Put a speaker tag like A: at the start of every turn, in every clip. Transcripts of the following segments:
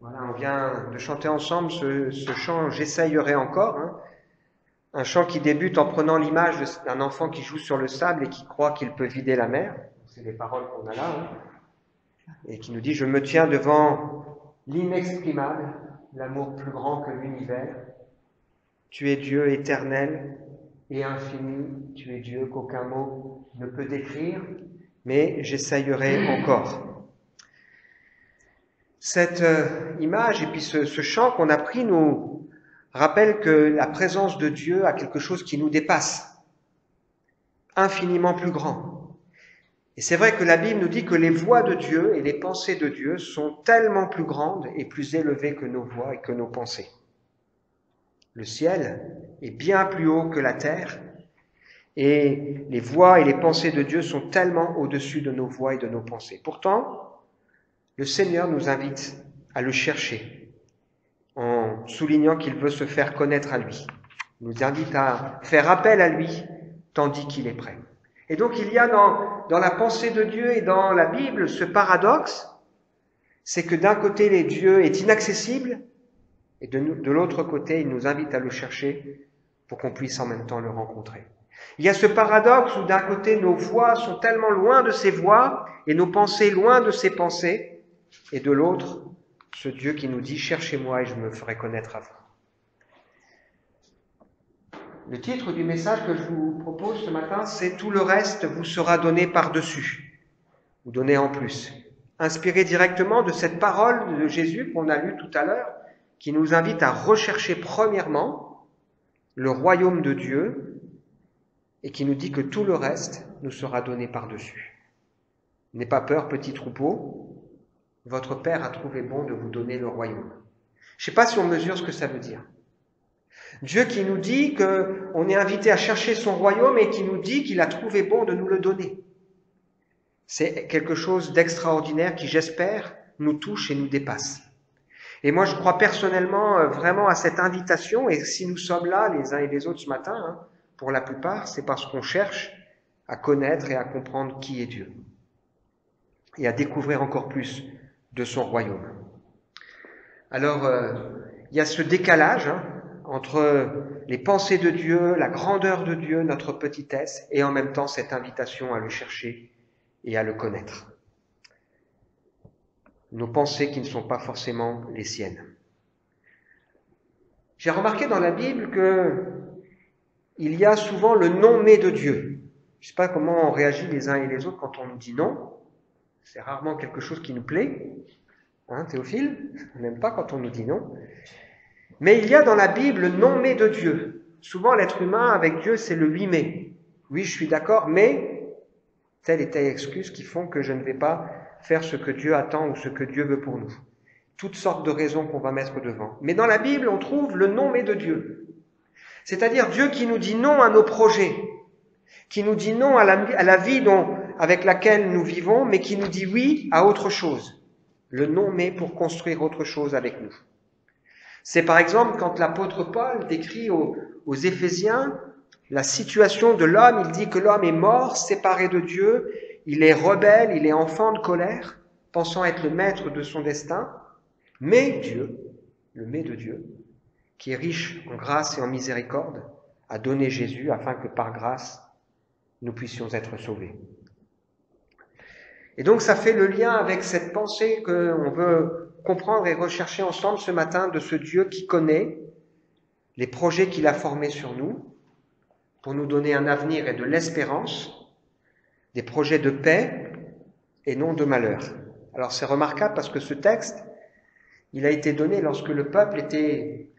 A: Voilà, on vient de chanter ensemble ce chant J'essayerai encore, hein. Un chant qui débute en prenant l'image d'un enfant qui joue sur le sable et qui croit qu'il peut vider la mer. C'est les paroles qu'on a là, hein. Et qui nous dit Je me tiens devant l'inexprimable, l'amour plus grand que l'univers. Tu es Dieu éternel et infini, tu es Dieu qu'aucun mot ne peut décrire, mais j'essayerai encore. Cette image et puis ce chant qu'on a pris nous rappelle que la présence de Dieu a quelque chose qui nous dépasse, infiniment plus grand. Et c'est vrai que la Bible nous dit que les voies de Dieu et les pensées de Dieu sont tellement plus grandes et plus élevées que nos voies et que nos pensées. Le ciel est bien plus haut que la terre et les voies et les pensées de Dieu sont tellement au-dessus de nos voies et de nos pensées. Pourtant, le Seigneur nous invite à le chercher en soulignant qu'il veut se faire connaître à lui. Il nous invite à faire appel à lui tandis qu'il est prêt. Et donc il y a dans la pensée de Dieu et dans la Bible ce paradoxe, c'est que d'un côté Dieu est inaccessible et de l'autre côté il nous invite à le chercher pour qu'on puisse en même temps le rencontrer. Il y a ce paradoxe où d'un côté nos voix sont tellement loin de ses voix et nos pensées loin de ses pensées, et de l'autre, ce Dieu qui nous dit « Cherchez-moi et je me ferai connaître à vous ». Le titre du message que je vous propose ce matin, c'est « Tout le reste vous sera donné par-dessus » ou donné en plus. Inspiré directement de cette parole de Jésus qu'on a lue tout à l'heure, qui nous invite à rechercher premièrement le royaume de Dieu et qui nous dit que tout le reste nous sera donné par-dessus. N'aie pas peur, petit troupeau, votre Père a trouvé bon de vous donner le royaume. Je ne sais pas si on mesure ce que ça veut dire. Dieu qui nous dit qu'on est invité à chercher son royaume et qui nous dit qu'il a trouvé bon de nous le donner. C'est quelque chose d'extraordinaire qui, j'espère, nous touche et nous dépasse. Et moi, je crois personnellement vraiment à cette invitation, et si nous sommes là, les uns et les autres ce matin, hein, pour la plupart, c'est parce qu'on cherche à connaître et à comprendre qui est Dieu. Et à découvrir encore plus de son royaume. Alors, il y a ce décalage entre les pensées de Dieu, la grandeur de Dieu, notre petitesse, et en même temps cette invitation à le chercher et à le connaître. Nos pensées qui ne sont pas forcément les siennes. J'ai remarqué dans la Bible qu'il y a souvent le non-mais de Dieu. Je ne sais pas comment on réagit les uns et les autres quand on nous dit non. C'est rarement quelque chose qui nous plaît. Hein, Théophile? On n'aime pas quand on nous dit non. Mais il y a dans la Bible le non-mais de Dieu. Souvent, l'être humain, avec Dieu, c'est le oui mais. Oui, je suis d'accord, mais telle et telle excuse qui font que je ne vais pas faire ce que Dieu attend ou ce que Dieu veut pour nous. Toutes sortes de raisons qu'on va mettre devant. Mais dans la Bible, on trouve le non-mais de Dieu. C'est-à-dire Dieu qui nous dit non à nos projets, qui nous dit non à la vie avec laquelle nous vivons, mais qui nous dit oui à autre chose. Le non-mais pour construire autre chose avec nous. C'est par exemple quand l'apôtre Paul décrit aux Éphésiens la situation de l'homme, il dit que l'homme est mort, séparé de Dieu, il est rebelle, il est enfant de colère, pensant être le maître de son destin, mais Dieu, le mais de Dieu, qui est riche en grâce et en miséricorde, a donné Jésus afin que par grâce, nous puissions être sauvés. Et donc ça fait le lien avec cette pensée qu'on veut comprendre et rechercher ensemble ce matin de ce Dieu qui connaît les projets qu'il a formés sur nous pour nous donner un avenir et de l'espérance, des projets de paix et non de malheur. Alors c'est remarquable parce que ce texte, il a été donné lorsque le peuple était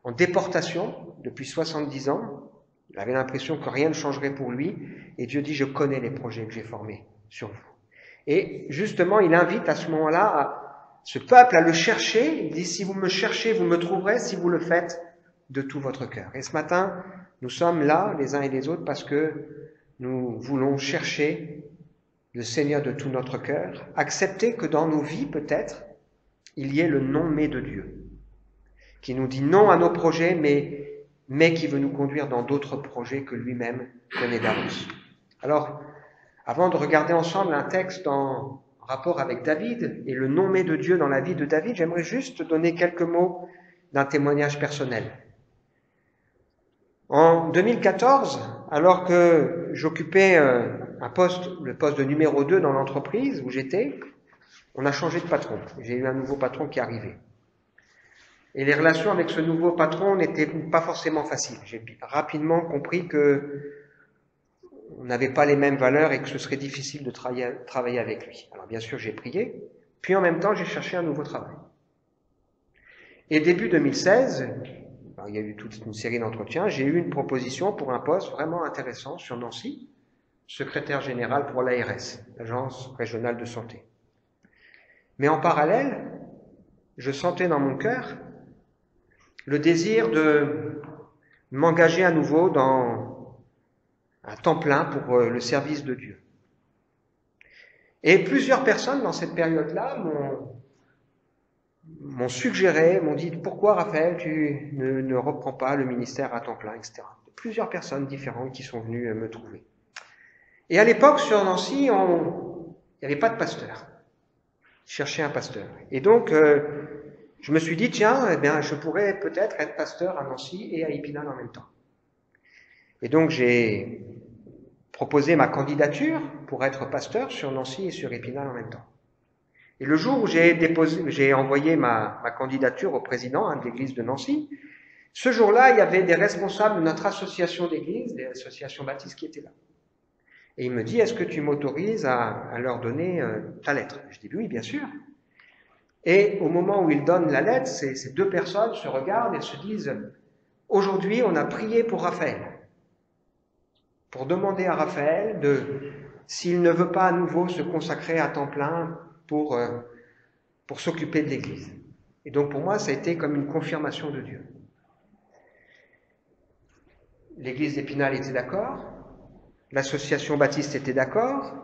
A: en déportation depuis 70 ans. Il avait l'impression que rien ne changerait pour lui et Dieu dit « Je connais les projets que j'ai formés sur vous ». Et justement, il invite à ce moment-là ce peuple à le chercher. Il dit, si vous me cherchez, vous me trouverez, si vous le faites de tout votre cœur. Et ce matin, nous sommes là, les uns et les autres, parce que nous voulons chercher le Seigneur de tout notre cœur, accepter que dans nos vies, peut-être, il y ait le non-mais de Dieu, qui nous dit non à nos projets, mais qui veut nous conduire dans d'autres projets que lui-même connaît d'avance. Alors, avant de regarder ensemble un texte dans rapport avec David et le nom-mé de Dieu dans la vie de David, j'aimerais juste donner quelques mots d'un témoignage personnel. En 2014, alors que j'occupais le poste de numéro 2 dans l'entreprise où j'étais, on a changé de patron. J'ai eu un nouveau patron qui est arrivé. Et les relations avec ce nouveau patron n'étaient pas forcément faciles. J'ai rapidement compris que on n'avait pas les mêmes valeurs et que ce serait difficile de travailler avec lui. Alors bien sûr, j'ai prié, puis en même temps, j'ai cherché un nouveau travail. Et début 2016, il y a eu toute une série d'entretiens, j'ai eu une proposition pour un poste vraiment intéressant sur Nancy, secrétaire général pour l'ARS, l'Agence régionale de santé. Mais en parallèle, je sentais dans mon cœur le désir de m'engager à nouveau à temps plein pour le service de Dieu. Et plusieurs personnes dans cette période-là m'ont suggéré, m'ont dit « Pourquoi, Raphaël, tu ne reprends pas le ministère à temps plein, etc. » Plusieurs personnes différentes qui sont venues me trouver. Et à l'époque, sur Nancy, il n'y avait pas de pasteur. Je cherchais un pasteur. Et donc, je me suis dit, tiens, eh bien, je pourrais peut-être être pasteur à Nancy et à Épinal en même temps. Et donc, j'ai proposé ma candidature pour être pasteur sur Nancy et sur Épinal en même temps. Et le jour où j'ai envoyé ma candidature au président de l'église de Nancy, ce jour-là, il y avait des responsables de notre association d'église, des associations baptistes qui étaient là. Et il me dit, est-ce que tu m'autorises à leur donner ta lettre? Je dis, oui, bien sûr. Et au moment où il donne la lettre, ces deux personnes se regardent et se disent, aujourd'hui, on a prié pour Raphaël, pour demander à Raphaël s'il ne veut pas à nouveau se consacrer à temps plein pour s'occuper de l'Église. Et donc pour moi, ça a été comme une confirmation de Dieu. L'Église d'Épinal était d'accord, l'association baptiste était d'accord,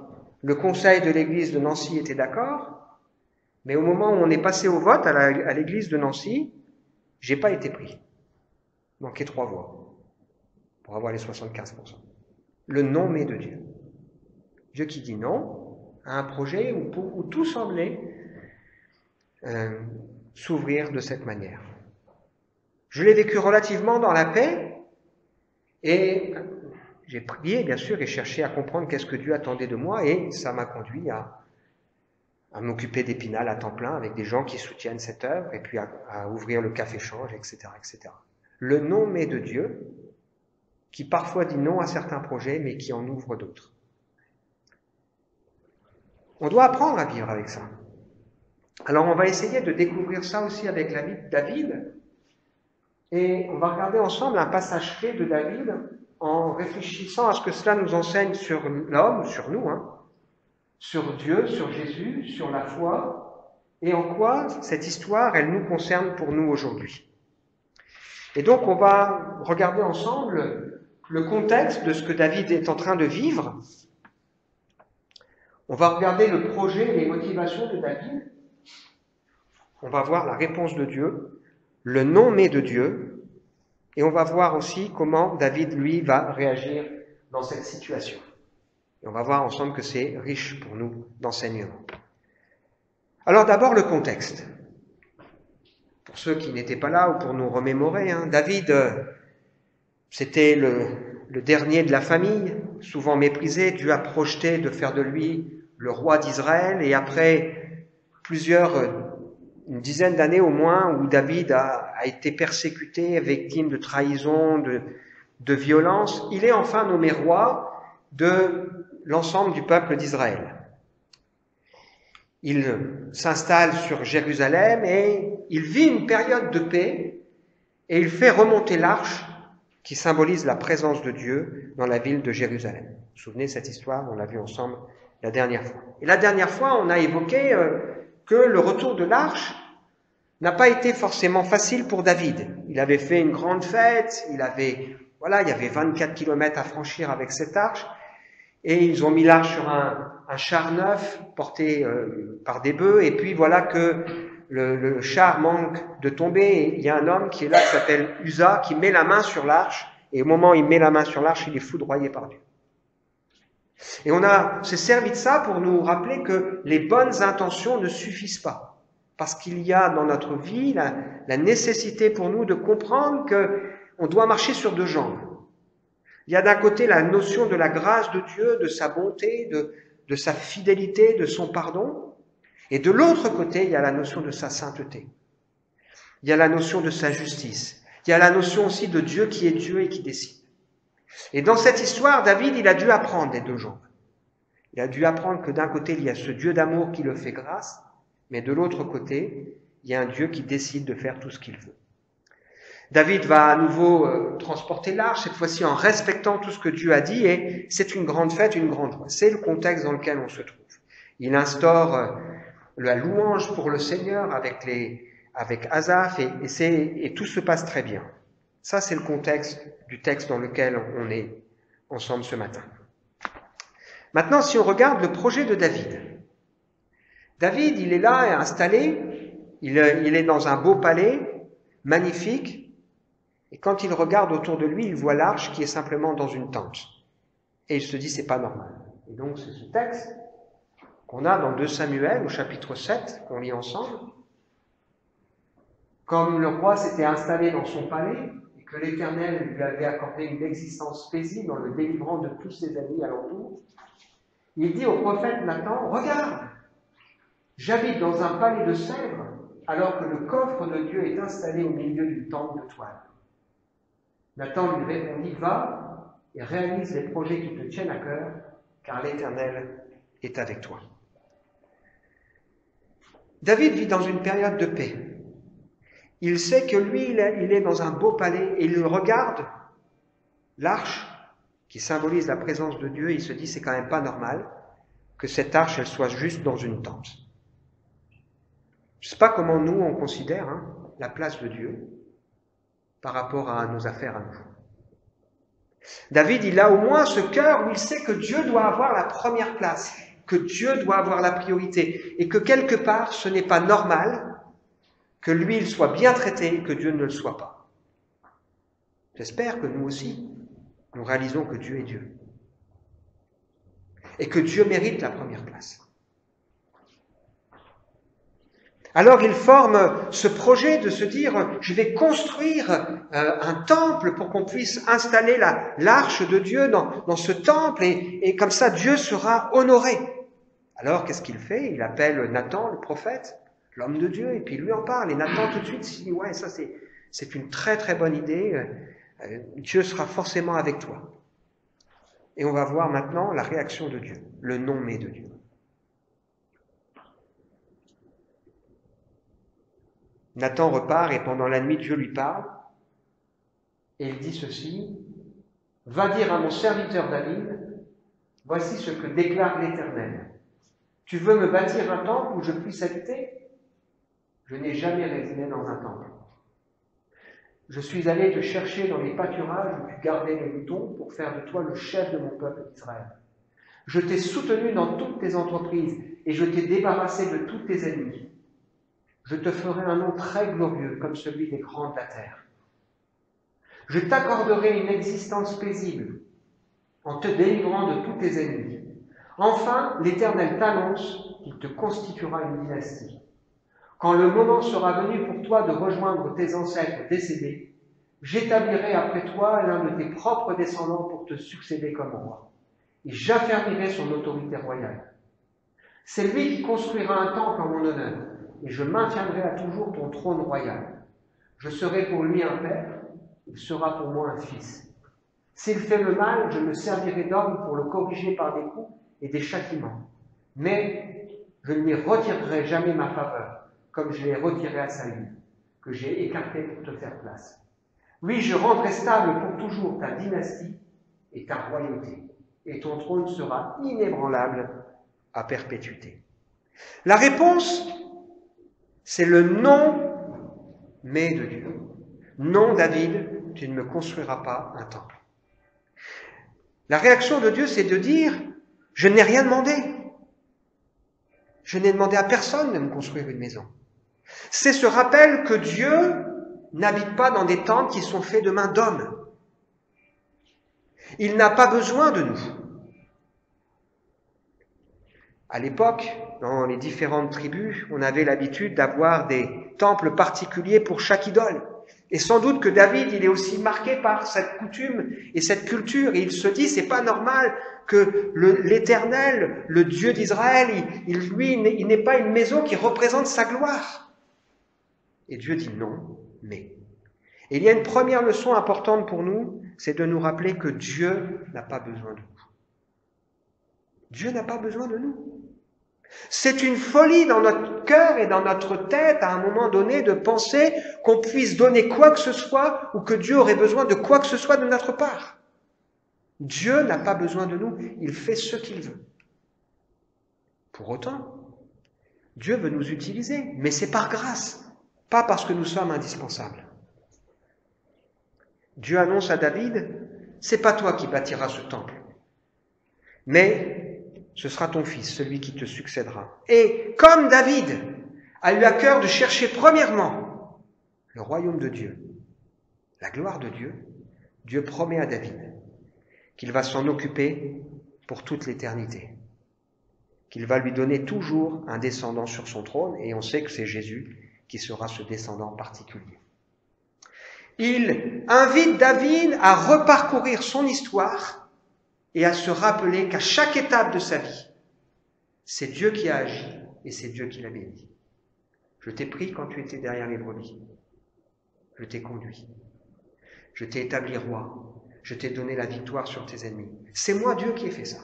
A: le conseil de l'Église de Nancy était d'accord, mais au moment où on est passé au vote à l'Église de Nancy, j'ai pas été pris. Il manquait 3 voix pour avoir les 75%. Le non-mais de Dieu. Dieu qui dit non à un projet où tout semblait s'ouvrir de cette manière. Je l'ai vécu relativement dans la paix et j'ai prié, bien sûr, et cherché à comprendre qu'est-ce que Dieu attendait de moi et ça m'a conduit à m'occuper d'Épinal à temps plein avec des gens qui soutiennent cette œuvre et puis à ouvrir le café-change, etc., etc. Le non-mais de Dieu qui parfois dit non à certains projets, mais qui en ouvre d'autres. On doit apprendre à vivre avec ça. Alors on va essayer de découvrir ça aussi avec la vie de David, et on va regarder ensemble un passage clé de David en réfléchissant à ce que cela nous enseigne sur l'homme, sur nous, sur Dieu, sur Jésus, sur la foi, et en quoi cette histoire, elle nous concerne pour nous aujourd'hui. Et donc on va regarder ensemble le contexte de ce que David est en train de vivre. On va regarder le projet et les motivations de David. On va voir la réponse de Dieu, le non-mais de Dieu, et on va voir aussi comment David, lui, va réagir dans cette situation. Et on va voir ensemble que c'est riche pour nous d'enseignements. Alors d'abord le contexte. Pour ceux qui n'étaient pas là ou pour nous remémorer, David, c'était le dernier de la famille, souvent méprisé. Dieu a projeté de faire de lui le roi d'Israël. Et après une dizaine d'années au moins, où David a été persécuté, victime de trahison, de violence, il est enfin nommé roi de l'ensemble du peuple d'Israël. Il s'installe sur Jérusalem et il vit une période de paix et il fait remonter l'arche qui symbolise la présence de Dieu dans la ville de Jérusalem. Vous vous souvenez de cette histoire, on l'a vu ensemble la dernière fois. Et la dernière fois, on a évoqué que le retour de l'arche n'a pas été forcément facile pour David. Il avait fait une grande fête, il y avait 24 kilomètres à franchir avec cette arche, et ils ont mis l'arche sur un char neuf porté par des bœufs, et puis voilà que le char manque de tomber, et il y a un homme qui est là, qui s'appelle Uza, qui met la main sur l'arche, et au moment où il met la main sur l'arche, il est foudroyé par Dieu. Et on s'est servi de ça pour nous rappeler que les bonnes intentions ne suffisent pas. Parce qu'il y a dans notre vie la nécessité pour nous de comprendre qu'on doit marcher sur deux jambes. Il y a d'un côté la notion de la grâce de Dieu, de sa bonté, de sa fidélité, de son pardon. Et de l'autre côté, il y a la notion de sa sainteté. Il y a la notion de sa justice. Il y a la notion aussi de Dieu qui est Dieu et qui décide. Et dans cette histoire, David, il a dû apprendre les deux jambes. Il a dû apprendre que d'un côté, il y a ce Dieu d'amour qui le fait grâce, mais de l'autre côté, il y a un Dieu qui décide de faire tout ce qu'il veut. David va à nouveau transporter l'arche, cette fois-ci en respectant tout ce que Dieu a dit, et c'est une grande fête, une grande joie. C'est le contexte dans lequel on se trouve. Il instaure la louange pour le Seigneur avec Asaph, et tout se passe très bien. Ça, c'est le contexte du texte dans lequel on est ensemble ce matin. Maintenant, si on regarde le projet de David. David, il est là, installé, il est dans un beau palais, magnifique, et quand il regarde autour de lui, il voit l'arche qui est simplement dans une tente. Et il se dit, c'est pas normal. Et donc, c'est ce texte qu'on a dans 2 Samuel, au chapitre 7, qu'on lit ensemble. Comme le roi s'était installé dans son palais, et que l'Éternel lui avait accordé une existence paisible en le délivrant de tous ses ennemis alentour, il dit au prophète Nathan, « Regarde, j'habite dans un palais de cèdre, alors que le coffre de Dieu est installé au milieu d'une tente de toile. » Nathan lui répondit, « Va et réalise les projets qui te tiennent à cœur, car l'Éternel est avec toi. » David vit dans une période de paix. Il sait que lui, il est dans un beau palais et il regarde l'arche qui symbolise la présence de Dieu et il se dit, c'est quand même pas normal que cette arche, elle soit juste dans une tente. Je ne sais pas comment nous, on considère la place de Dieu par rapport à nos affaires à nous. David, il a au moins ce cœur où il sait que Dieu doit avoir la première place, que Dieu doit avoir la priorité, et que quelque part, ce n'est pas normal que lui, il soit bien traité et que Dieu ne le soit pas. J'espère que nous aussi, nous réalisons que Dieu est Dieu. Et que Dieu mérite la première place. Alors il forme ce projet de se dire, je vais construire un temple pour qu'on puisse installer l'arche de Dieu dans ce temple et comme ça Dieu sera honoré. Alors qu'est-ce qu'il fait? Il appelle Nathan, le prophète, l'homme de Dieu, et puis il lui en parle. Et Nathan tout de suite s'il dit, ouais, ça c'est une très très bonne idée, Dieu sera forcément avec toi. Et on va voir maintenant la réaction de Dieu, le non-mais de Dieu. Nathan repart et pendant la nuit, Dieu lui parle et il dit ceci, « Va dire à mon serviteur David, voici ce que déclare l'Éternel. Tu veux me bâtir un temple où je puisse habiter? Je n'ai jamais résidé dans un temple. Je suis allé te chercher dans les pâturages où tu gardais les moutons pour faire de toi le chef de mon peuple d'Israël. Je t'ai soutenu dans toutes tes entreprises et je t'ai débarrassé de tous tes ennemis. Je te ferai un nom très glorieux comme celui des grands de la terre. Je t'accorderai une existence paisible en te délivrant de tous tes ennemis. Enfin, l'Éternel t'annonce qu'il te constituera une dynastie. Quand le moment sera venu pour toi de rejoindre tes ancêtres décédés, j'établirai après toi l'un de tes propres descendants pour te succéder comme roi. Et j'affermirai son autorité royale. C'est lui qui construira un temple en mon honneur, et je maintiendrai à toujours ton trône royal. Je serai pour lui un père, il sera pour moi un fils. S'il fait le mal, je me servirai d'homme pour le corriger par des coups et des châtiments. Mais je ne lui retirerai jamais ma faveur, comme je l'ai retiré à Saül, que j'ai écarté pour te faire place. Oui, je rendrai stable pour toujours ta dynastie et ta royauté, et ton trône sera inébranlable à perpétuité. La réponse, c'est le non, mais de Dieu. Non, David, tu ne me construiras pas un temple. La réaction de Dieu, c'est de dire, je n'ai rien demandé. Je n'ai demandé à personne de me construire une maison. C'est ce rappel que Dieu n'habite pas dans des tentes qui sont faits de mains d'hommes. Il n'a pas besoin de nous. À l'époque, dans les différentes tribus, on avait l'habitude d'avoir des temples particuliers pour chaque idole. Et sans doute que David, il est aussi marqué par cette coutume et cette culture. Et il se dit, c'est pas normal que l'Éternel, le Dieu d'Israël, il n'ait pas une maison qui représente sa gloire. Et Dieu dit non, mais. Et il y a une première leçon importante pour nous, c'est de nous rappeler que Dieu n'a pas besoin de nous. Dieu n'a pas besoin de nous. C'est une folie dans notre cœur et dans notre tête à un moment donné de penser qu'on puisse donner quoi que ce soit ou que Dieu aurait besoin de quoi que ce soit de notre part. Dieu n'a pas besoin de nous, il fait ce qu'il veut. Pour autant, Dieu veut nous utiliser, mais c'est par grâce, pas parce que nous sommes indispensables. Dieu annonce à David, c'est pas toi qui bâtiras ce temple, mais ce sera ton fils, celui qui te succédera. Et comme David a eu à cœur de chercher premièrement le royaume de Dieu, la gloire de Dieu, Dieu promet à David qu'il va s'en occuper pour toute l'éternité, qu'il va lui donner toujours un descendant sur son trône, et on sait que c'est Jésus qui sera ce descendant particulier. Il invite David à reparcourir son histoire et à se rappeler qu'à chaque étape de sa vie, c'est Dieu qui a agi et c'est Dieu qui l'a béni. Je t'ai pris quand tu étais derrière les brebis. Je t'ai conduit. Je t'ai établi roi. Je t'ai donné la victoire sur tes ennemis. C'est moi Dieu qui ai fait ça.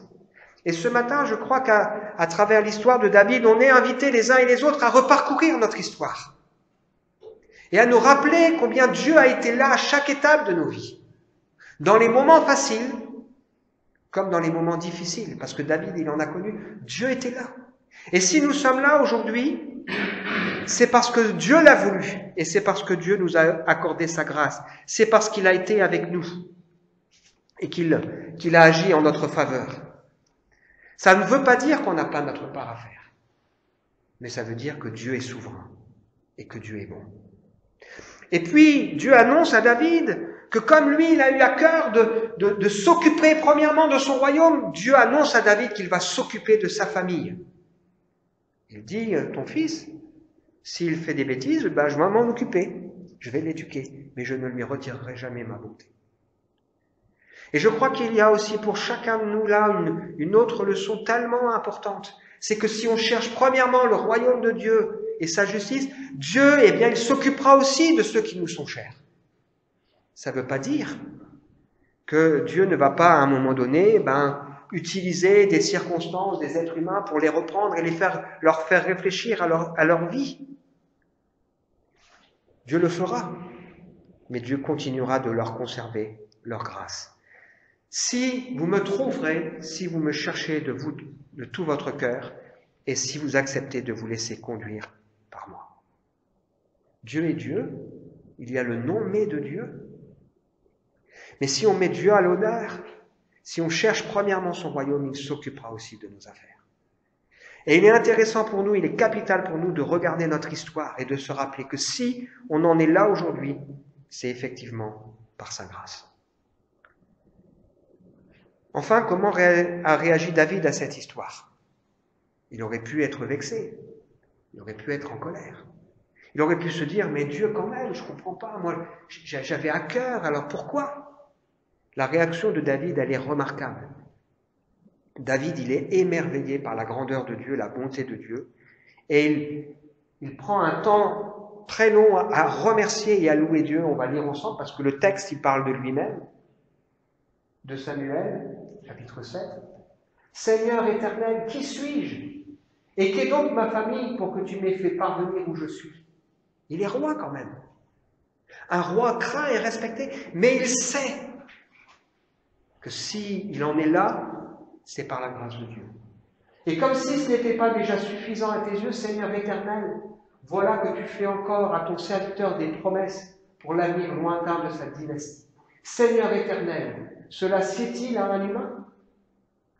A: Et ce matin, je crois qu'à travers l'histoire de David, on est invités les uns et les autres à reparcourir notre histoire et à nous rappeler combien Dieu a été là à chaque étape de nos vies. Dans les moments faciles, comme dans les moments difficiles, parce que David, il en a connu, Dieu était là. Et si nous sommes là aujourd'hui, c'est parce que Dieu l'a voulu, et c'est parce que Dieu nous a accordé sa grâce, c'est parce qu'il a été avec nous, et qu'il a agi en notre faveur. Ça ne veut pas dire qu'on n'a pas notre part à faire, mais ça veut dire que Dieu est souverain, et que Dieu est bon. Et puis, Dieu annonce à David que comme lui, il a eu à cœur de s'occuper premièrement de son royaume, Dieu annonce à David qu'il va s'occuper de sa famille. Il dit, ton fils, s'il fait des bêtises, je vais m'en occuper, je vais l'éduquer, mais je ne lui retirerai jamais ma bonté. Et je crois qu'il y a aussi pour chacun de nous là une autre leçon tellement importante, c'est que si on cherche premièrement le royaume de Dieu et sa justice, Dieu, eh bien, il s'occupera aussi de ceux qui nous sont chers. Ça ne veut pas dire que Dieu ne va pas, à un moment donné, utiliser des circonstances, des êtres humains pour les reprendre et leur faire réfléchir à leur vie. Dieu le fera, mais Dieu continuera de leur conserver leur grâce. Si vous me trouverez, si vous me cherchez de tout votre cœur, et si vous acceptez de vous laisser conduire par moi. Dieu est Dieu, il y a le non-mais de Dieu. Mais si on met Dieu à l'honneur, si on cherche premièrement son royaume, il s'occupera aussi de nos affaires. Et il est intéressant pour nous, il est capital pour nous de regarder notre histoire et de se rappeler que si on en est là aujourd'hui, c'est effectivement par sa grâce. Enfin, comment a réagi David à cette histoire? Il aurait pu être vexé, il aurait pu être en colère. Il aurait pu se dire, mais Dieu quand même, je ne comprends pas, moi j'avais à cœur, alors pourquoi? La réaction de David, elle est remarquable. David, il est émerveillé par la grandeur de Dieu, la bonté de Dieu, et il prend un temps très long à remercier et à louer Dieu. On va lire ensemble, parce que le texte, il parle de lui-même, de Samuel, chapitre 7. « Seigneur éternel, qui suis-je? Et qu'est donc ma famille pour que tu m'aies fait parvenir où je suis ?» Il est roi quand même. Un roi craint et respecté, mais il sait que s'il en est là, c'est par la grâce de Dieu. Et comme si ce n'était pas déjà suffisant à tes yeux, Seigneur éternel, voilà que tu fais encore à ton serviteur des promesses pour l'avenir lointain de sa dynastie. Seigneur éternel, cela sied-il à un humain?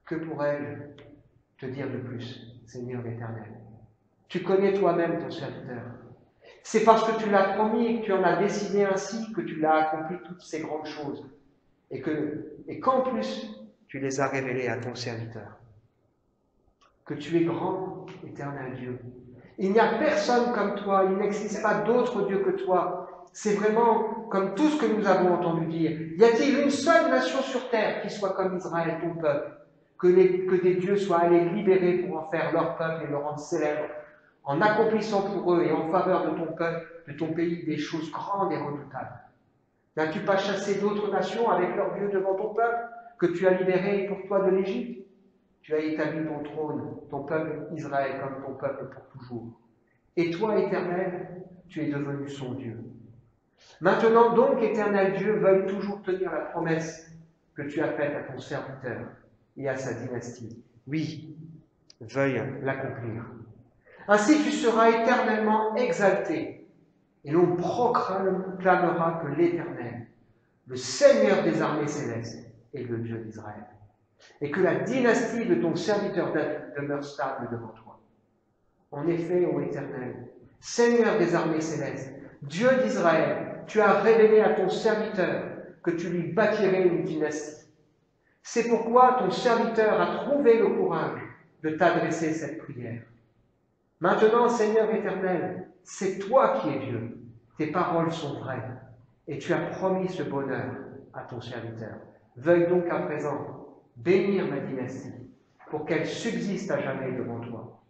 A: Que pourrais-je te dire de plus, Seigneur éternel? Tu connais toi-même ton serviteur. C'est parce que tu l'as promis et que tu en as décidé ainsi que tu l'as accompli toutes ces grandes choses. Et qu'en plus, tu les as révélées à ton serviteur. que tu es grand, éternel Dieu. Il n'y a personne comme toi, il n'existe pas d'autre Dieu que toi. C'est vraiment comme tout ce que nous avons entendu dire. Y a-t-il une seule nation sur terre qui soit comme Israël, ton peuple, que des dieux soient allés libérer pour en faire leur peuple et le rendre célèbre, en accomplissant pour eux et en faveur de ton peuple, de ton pays, des choses grandes et redoutables? N'as-tu pas chassé d'autres nations avec leurs dieux devant ton peuple, que tu as libéré pour toi de l'Égypte? Tu as établi ton trône, ton peuple Israël, comme ton peuple pour toujours. Et toi, Éternel, tu es devenu son Dieu. Maintenant donc, Éternel Dieu, veuille toujours tenir la promesse que tu as faite à ton serviteur et à sa dynastie. Oui, veuille l'accomplir. Ainsi tu seras éternellement exalté, et l'on proclamera que l'Éternel, le Seigneur des armées célestes, est le Dieu d'Israël, et que la dynastie de ton serviteur demeure stable devant toi. En effet, ô Éternel, Seigneur des armées célestes, Dieu d'Israël, tu as révélé à ton serviteur que tu lui bâtirais une dynastie. C'est pourquoi ton serviteur a trouvé le courage de t'adresser cette prière. Maintenant, Seigneur éternel, c'est toi qui es Dieu. Tes paroles sont vraies, et tu as promis ce bonheur à ton serviteur. Veuille donc à présent bénir ma dynastie, pour qu'elle subsiste à jamais devant toi.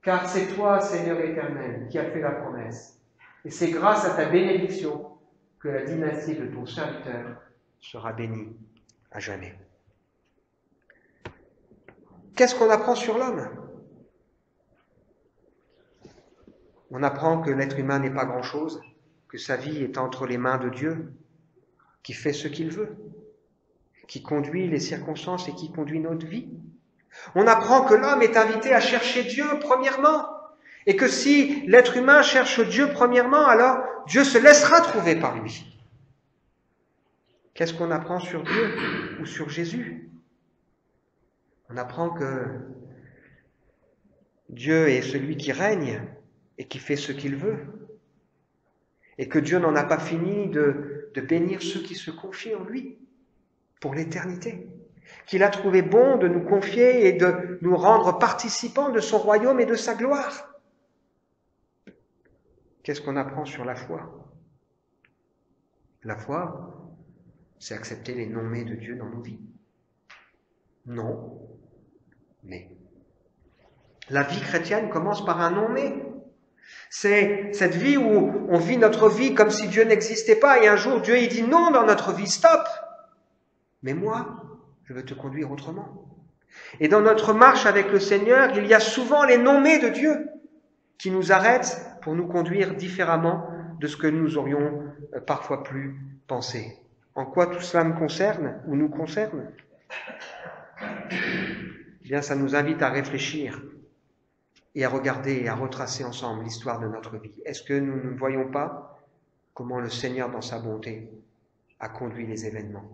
A: Car c'est toi, Seigneur éternel, qui as fait la promesse, et c'est grâce à ta bénédiction que la dynastie de ton serviteur sera bénie à jamais. Qu'est-ce qu'on apprend sur l'homme? On apprend que l'être humain n'est pas grand-chose, que sa vie est entre les mains de Dieu, qui fait ce qu'il veut, qui conduit les circonstances et qui conduit notre vie. On apprend que l'homme est invité à chercher Dieu premièrement, et que si l'être humain cherche Dieu premièrement, alors Dieu se laissera trouver par lui. Qu'est-ce qu'on apprend sur Dieu ou sur Jésus? On apprend que Dieu est celui qui règne et qui fait ce qu'il veut, et que Dieu n'en a pas fini de bénir ceux qui se confient en lui pour l'éternité, qu'il a trouvé bon de nous confier et de nous rendre participants de son royaume et de sa gloire. Qu'est-ce qu'on apprend sur la foi? La foi, c'est accepter les nommés de Dieu dans nos vies. Non, mais la vie chrétienne commence par un non-mais. C'est cette vie où on vit notre vie comme si Dieu n'existait pas, et un jour Dieu il dit non dans notre vie, stop. Mais moi, je veux te conduire autrement. Et dans notre marche avec le Seigneur, il y a souvent les non-mais de Dieu qui nous arrêtent pour nous conduire différemment de ce que nous aurions parfois pu penser. En quoi tout cela me concerne ou nous concerne? Eh bien, ça nous invite à réfléchir et à regarder et à retracer ensemble l'histoire de notre vie. Est-ce que nous ne voyons pas comment le Seigneur, dans sa bonté, a conduit les événements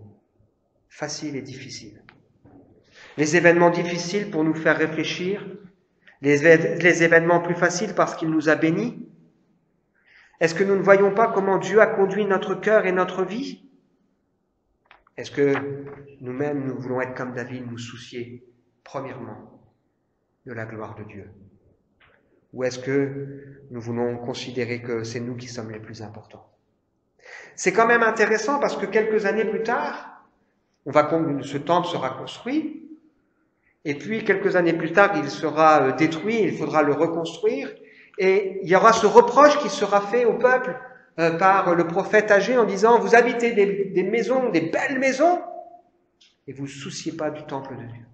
A: faciles et difficiles? Les événements difficiles pour nous faire réfléchir, les événements plus faciles parce qu'il nous a bénis. Est-ce que nous ne voyons pas comment Dieu a conduit notre cœur et notre vie? Est-ce que nous-mêmes, nous voulons être comme David, nous soucier, premièrement, de la gloire de Dieu? Ou est-ce que nous voulons considérer que c'est nous qui sommes les plus importants? C'est quand même intéressant parce que quelques années plus tard, ce temple sera construit, et puis quelques années plus tard, il sera détruit, il faudra le reconstruire, et il y aura ce reproche qui sera fait au peuple par le prophète Agé en disant « Vous habitez des maisons, des belles maisons, et vous ne vous souciez pas du temple de Dieu. »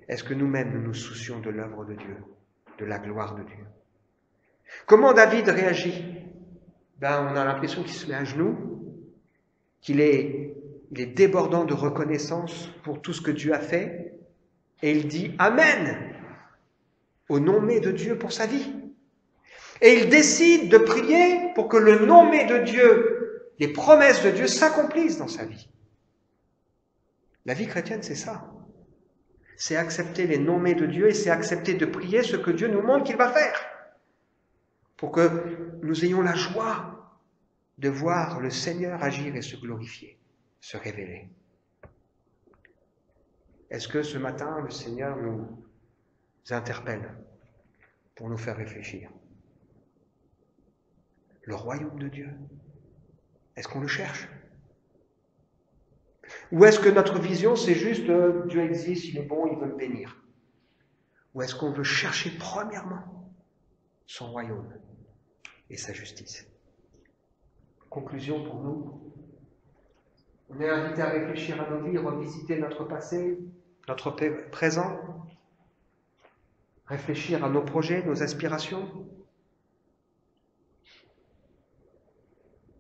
A: Est-ce que nous-mêmes, nous nous soucions de l'œuvre de Dieu, de la gloire de Dieu? Comment David réagit? On a l'impression qu'il se met à genoux, qu'il est débordant de reconnaissance pour tout ce que Dieu a fait, et il dit « Amen » au nommé de Dieu pour sa vie. Et il décide de prier pour que le nommé de Dieu, les promesses de Dieu s'accomplissent dans sa vie. La vie chrétienne, c'est ça. C'est accepter les nommés de Dieu et c'est accepter de prier ce que Dieu nous montre qu'il va faire. Pour que nous ayons la joie de voir le Seigneur agir et se glorifier, se révéler. Est-ce que ce matin, le Seigneur nous interpelle pour nous faire réfléchir? Le royaume de Dieu, est-ce qu'on le cherche? Ou est-ce que notre vision, c'est juste Dieu existe, il est bon, il veut me bénir? Ou est-ce qu'on veut chercher premièrement son royaume et sa justice? Conclusion pour nous, on est invité à réfléchir à nos vies, revisiter notre passé, notre présent, réfléchir à nos projets, nos aspirations.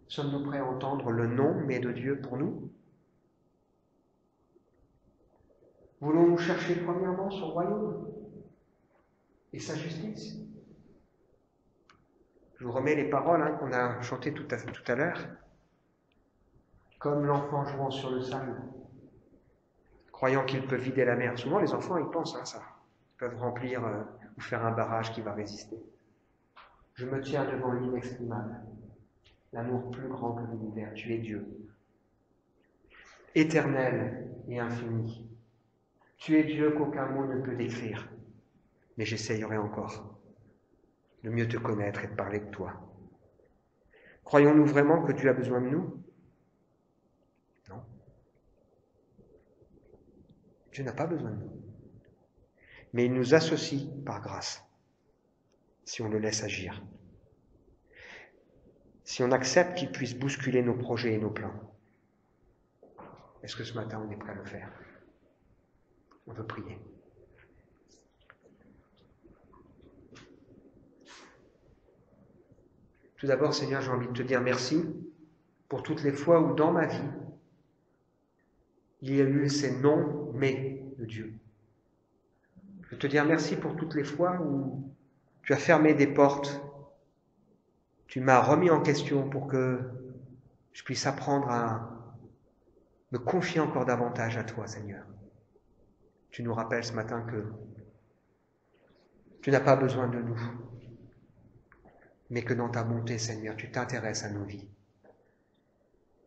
A: Sommes-nous prêts à entendre le non mais de Dieu pour nous? Voulons-nous chercher premièrement son royaume et sa justice? Je vous remets les paroles qu'on a chantées tout à l'heure. Comme l'enfant jouant sur le sable, croyant qu'il peut vider la mer. Souvent, les enfants, ils pensent à ça. Ils peuvent remplir ou faire un barrage qui va résister. Je me tiens devant l'inexprimable, l'amour plus grand que l'univers. Tu es Dieu, éternel et infini. Tu es Dieu qu'aucun mot ne peut décrire. Mais j'essayerai encore de mieux te connaître et de parler de toi. Croyons-nous vraiment que Dieu a besoin de nous? Non. Dieu n'a pas besoin de nous. Mais il nous associe par grâce, si on le laisse agir. Si on accepte qu'il puisse bousculer nos projets et nos plans. Est-ce que ce matin, on est prêt à le faire? On veut prier. Tout d'abord, Seigneur, j'ai envie de te dire merci pour toutes les fois où dans ma vie, il y a eu ces non mais de Dieu. Je veux te dire merci pour toutes les fois où tu as fermé des portes, tu m'as remis en question pour que je puisse apprendre à me confier encore davantage à toi, Seigneur. Tu nous rappelles ce matin que tu n'as pas besoin de nous, mais que dans ta bonté, Seigneur, tu t'intéresses à nos vies.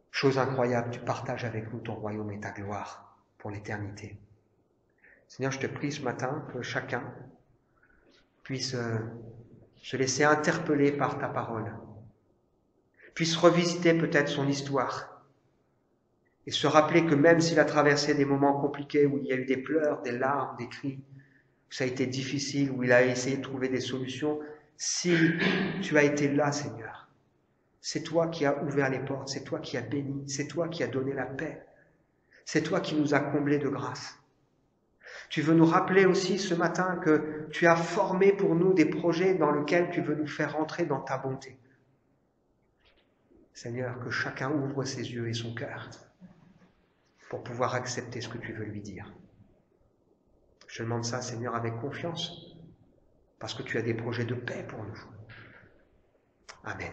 A: Chose incroyable, tu partages avec nous ton royaume et ta gloire pour l'éternité. Seigneur, je te prie ce matin que chacun puisse se laisser interpeller par ta parole, puisse revisiter peut-être son histoire et se rappeler que même s'il a traversé des moments compliqués où il y a eu des pleurs, des larmes, des cris, où ça a été difficile, où il a essayé de trouver des solutions, si tu as été là, Seigneur, c'est toi qui as ouvert les portes, c'est toi qui as béni, c'est toi qui as donné la paix, c'est toi qui nous as comblés de grâce. Tu veux nous rappeler aussi ce matin que tu as formé pour nous des projets dans lesquels tu veux nous faire rentrer dans ta bonté. Seigneur, que chacun ouvre ses yeux et son cœur pour pouvoir accepter ce que tu veux lui dire. Je demande ça, Seigneur, avec confiance, parce que tu as des projets de paix pour nous. Amen.